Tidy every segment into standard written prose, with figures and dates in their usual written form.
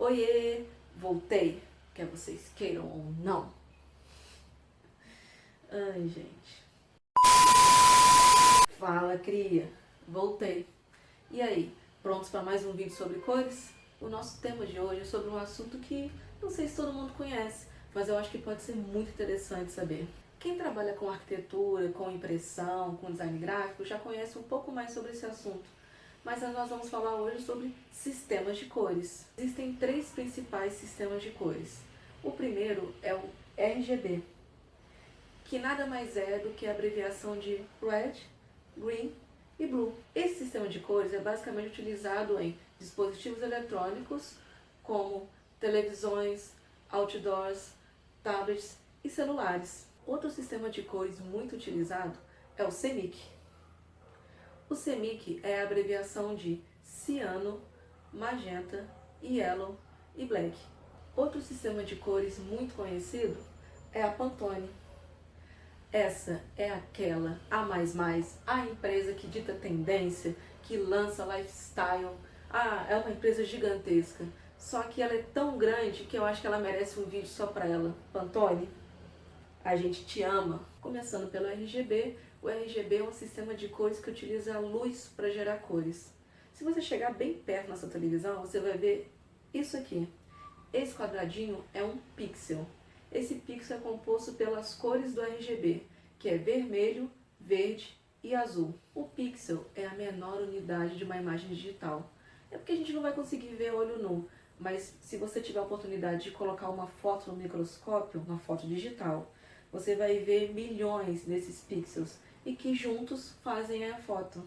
Oiê, voltei, quer vocês queiram ou não. Ai, gente. Fala, cria. Voltei. E aí, prontos para mais um vídeo sobre cores? O nosso tema de hoje é sobre um assunto que não sei se todo mundo conhece, mas eu acho que pode ser muito interessante saber. Quem trabalha com arquitetura, com impressão, com design gráfico, já conhece um pouco mais sobre esse assunto. Mas nós vamos falar hoje sobre sistemas de cores. Existem três principais sistemas de cores. O primeiro é o RGB, que nada mais é do que a abreviação de Red, Green e Blue. Esse sistema de cores é basicamente utilizado em dispositivos eletrônicos como televisões, outdoors, tablets e celulares. Outro sistema de cores muito utilizado é o CMYK. O CMYK é a abreviação de ciano, magenta, yellow e black. Outro sistema de cores muito conhecido é a Pantone. Essa é a empresa que dita tendência, que lança lifestyle. É uma empresa gigantesca. Só que ela é tão grande que eu acho que ela merece um vídeo só para ela. Pantone, a gente te ama. Começando pelo RGB, o RGB é um sistema de cores que utiliza a luz para gerar cores. Se você chegar bem perto na sua televisão, você vai ver isso aqui. Esse quadradinho é um pixel. Esse pixel é composto pelas cores do RGB, que é vermelho, verde e azul. O pixel é a menor unidade de uma imagem digital. É porque a gente não vai conseguir ver olho nu, mas se você tiver a oportunidade de colocar uma foto no microscópio, uma foto digital, você vai ver milhões desses pixels e que juntos fazem a foto.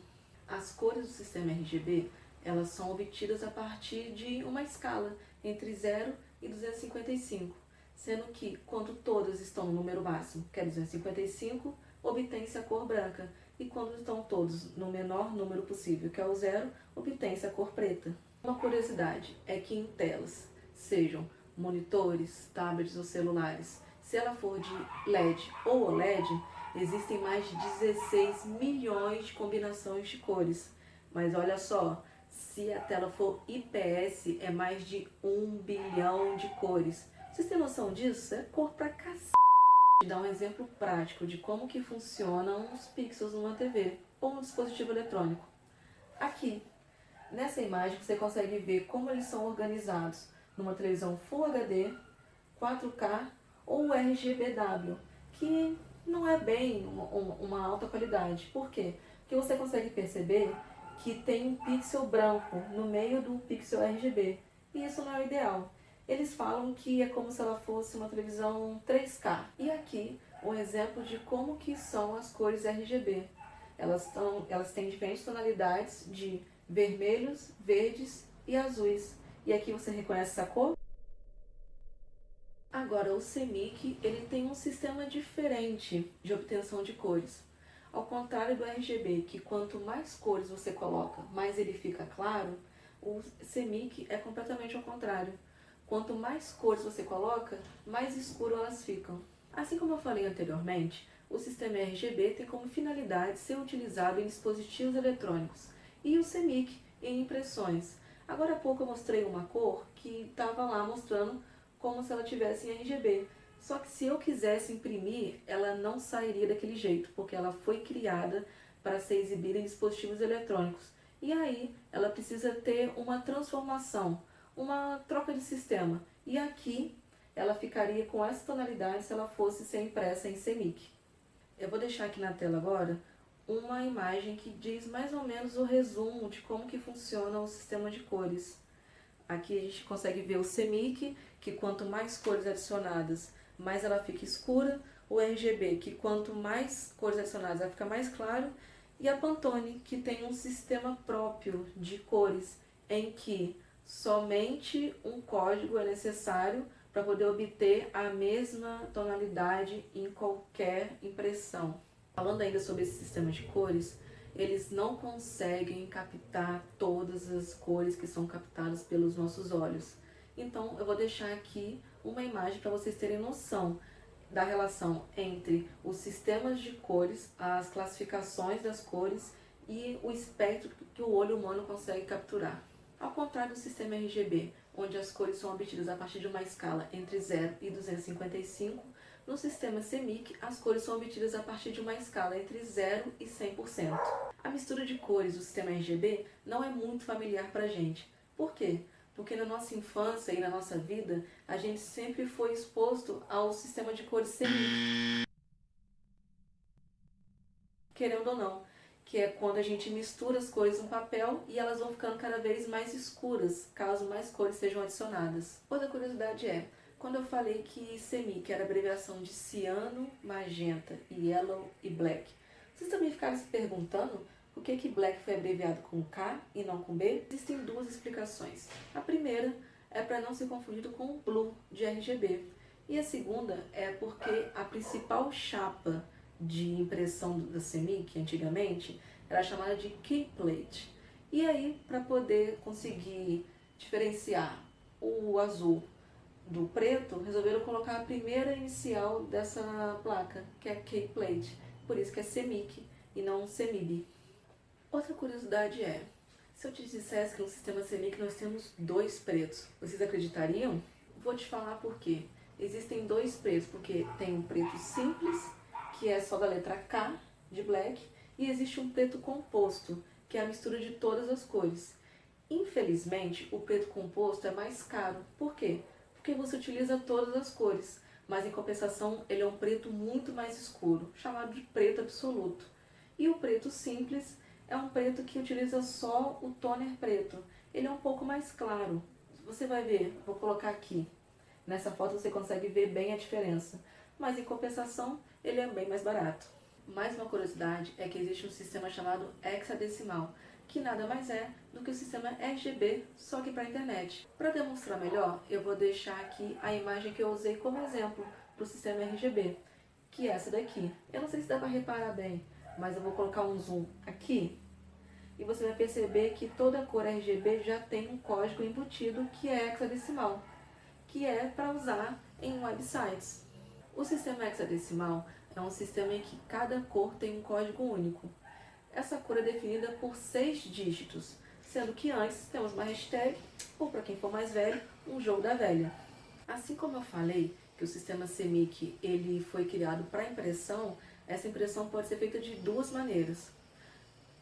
As cores do sistema RGB, elas são obtidas a partir de uma escala entre 0 e 255, sendo que quando todas estão no número máximo, que é 255, obtém-se a cor branca, e quando estão todos no menor número possível, que é o 0, obtém-se a cor preta. Uma curiosidade é que em telas, sejam monitores, tablets ou celulares, se ela for de LED ou OLED, existem mais de 16 milhões de combinações de cores. Mas olha só, se a tela for IPS, é mais de 1 bilhão de cores. Vocês têm noção disso? É cor pra cacete. Vou dar um exemplo prático de como que funcionam os pixels numa TV ou um dispositivo eletrônico. Aqui, nessa imagem, você consegue ver como eles são organizados numa televisão Full HD, 4K ou RGBW, que não é bem uma alta qualidade. Por quê? Porque você consegue perceber que tem um pixel branco no meio do pixel RGB, e isso não é o ideal. Eles falam que é como se ela fosse uma televisão 3K. E aqui um exemplo de como que são as cores RGB. Elas têm diferentes tonalidades de vermelhos, verdes e azuis. E aqui você reconhece essa cor? Agora, o CMYK, ele tem um sistema diferente de obtenção de cores. Ao contrário do RGB, que quanto mais cores você coloca, mais ele fica claro, o CMYK é completamente ao contrário. Quanto mais cores você coloca, mais escuro elas ficam. Assim como eu falei anteriormente, o sistema RGB tem como finalidade ser utilizado em dispositivos eletrônicos e o CMYK em impressões. Agora há pouco eu mostrei uma cor que estava lá mostrando como se ela tivesse em RGB. Só que se eu quisesse imprimir, ela não sairia daquele jeito, porque ela foi criada para ser exibida em dispositivos eletrônicos. E aí ela precisa ter uma transformação, uma troca de sistema. E aqui ela ficaria com essa tonalidade se ela fosse ser impressa em CMYK. Eu vou deixar aqui na tela agora uma imagem que diz mais ou menos o resumo de como que funciona o sistema de cores. Aqui a gente consegue ver o CMYK, que quanto mais cores adicionadas, mais ela fica escura. O RGB, que quanto mais cores adicionadas, ela fica mais claro. E a Pantone, que tem um sistema próprio de cores, em que somente um código é necessário para poder obter a mesma tonalidade em qualquer impressão. Falando ainda sobre esse sistema de cores, eles não conseguem captar todas as cores que são captadas pelos nossos olhos. Então eu vou deixar aqui uma imagem para vocês terem noção da relação entre os sistemas de cores, as classificações das cores e o espectro que o olho humano consegue capturar. Ao contrário do sistema RGB, onde as cores são obtidas a partir de uma escala entre 0 e 255. No sistema CMYK, as cores são obtidas a partir de uma escala entre 0 e 100%. A mistura de cores do sistema RGB não é muito familiar para a gente. Por quê? Porque na nossa infância e na nossa vida, a gente sempre foi exposto ao sistema de cores CMYK, querendo ou não, que é quando a gente mistura as cores no papel e elas vão ficando cada vez mais escuras, caso mais cores sejam adicionadas. Outra curiosidade é, quando eu falei que CMYK era abreviação de ciano, magenta, yellow e black, vocês também ficaram se perguntando por que black foi abreviado com K e não com B? Existem duas explicações. A primeira é para não ser confundido com o blue de RGB. E a segunda é porque a principal chapa de impressão da CMYK, antigamente, era chamada de key plate. E aí, para poder conseguir diferenciar o azul do preto, resolveram colocar a primeira inicial dessa placa, que é key plate. Por isso que é CMYK e não CMYB. Outra curiosidade é, se eu te dissesse que no sistema CMYK nós temos 2 pretos, vocês acreditariam? Vou te falar por quê. Existem 2 pretos, porque tem um preto simples, que é só da letra K, de black, e existe um preto composto, que é a mistura de todas as cores. Infelizmente, o preto composto é mais caro. Por quê? Porque você utiliza todas as cores, mas em compensação ele é um preto muito mais escuro, chamado de preto absoluto. E o preto simples é um preto que utiliza só o toner preto. Ele é um pouco mais claro. Você vai ver, vou colocar aqui. Nessa foto você consegue ver bem a diferença. Mas em compensação, ele é bem mais barato. Mais uma curiosidade é que existe um sistema chamado hexadecimal, que nada mais é do que o sistema RGB, só que para a internet. Para demonstrar melhor, eu vou deixar aqui a imagem que eu usei como exemplo para o sistema RGB, que é essa daqui. Eu não sei se dá para reparar bem, mas eu vou colocar um zoom aqui e você vai perceber que toda cor RGB já tem um código embutido que é hexadecimal, que é para usar em websites. O sistema hexadecimal é um sistema em que cada cor tem um código único. Essa cor é definida por 6 dígitos, sendo que antes temos uma hashtag, ou para quem for mais velho, um jogo da velha. Assim como eu falei que o sistema CMYK ele foi criado para impressão, essa impressão pode ser feita de 2 maneiras.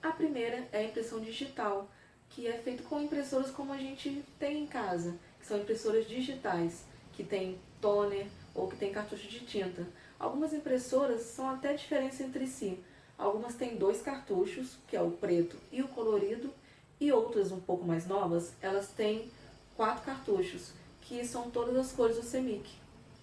A primeira é a impressão digital, que é feita com impressoras como a gente tem em casa, que são impressoras digitais, que tem toner ou que tem cartucho de tinta. Algumas impressoras são até diferentes entre si. Algumas têm 2 cartuchos, que é o preto e o colorido, e outras um pouco mais novas, elas têm 4 cartuchos, que são todas as cores do CMYK.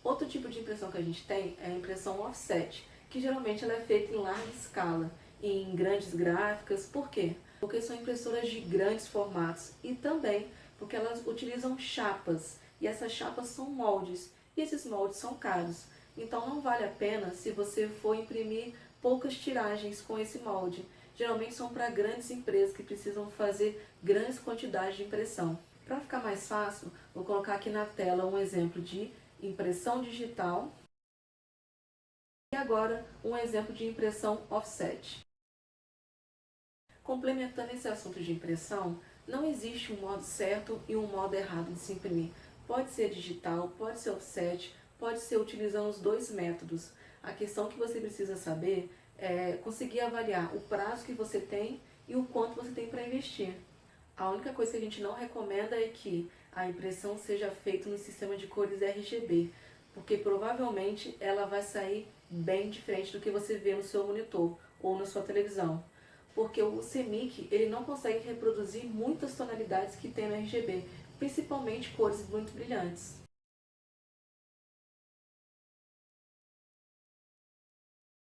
Outro tipo de impressão que a gente tem é a impressão offset, que geralmente ela é feita em larga escala, em grandes gráficas. Por quê? Porque são impressoras de grandes formatos e também porque elas utilizam chapas, e essas chapas são moldes, e esses moldes são caros. Então não vale a pena se você for imprimir poucas tiragens com esse molde. Geralmente são para grandes empresas que precisam fazer grandes quantidades de impressão. Para ficar mais fácil, vou colocar aqui na tela um exemplo de impressão digital e agora um exemplo de impressão offset. Complementando esse assunto de impressão, não existe um modo certo e um modo errado de se imprimir. Pode ser digital, pode ser offset, pode ser utilizando os 2 métodos. A questão que você precisa saber é conseguir avaliar o prazo que você tem e o quanto você tem para investir. A única coisa que a gente não recomenda é que a impressão seja feita no sistema de cores RGB, porque provavelmente ela vai sair bem diferente do que você vê no seu monitor ou na sua televisão. Porque o CMYK ele não consegue reproduzir muitas tonalidades que tem no RGB, principalmente cores muito brilhantes.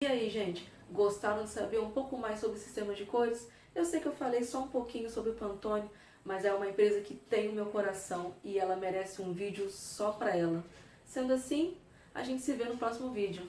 E aí, gente, gostaram de saber um pouco mais sobre o sistema de cores? Eu sei que eu falei só um pouquinho sobre o Pantone, mas é uma empresa que tem o meu coração e ela merece um vídeo só para ela. Sendo assim, a gente se vê no próximo vídeo.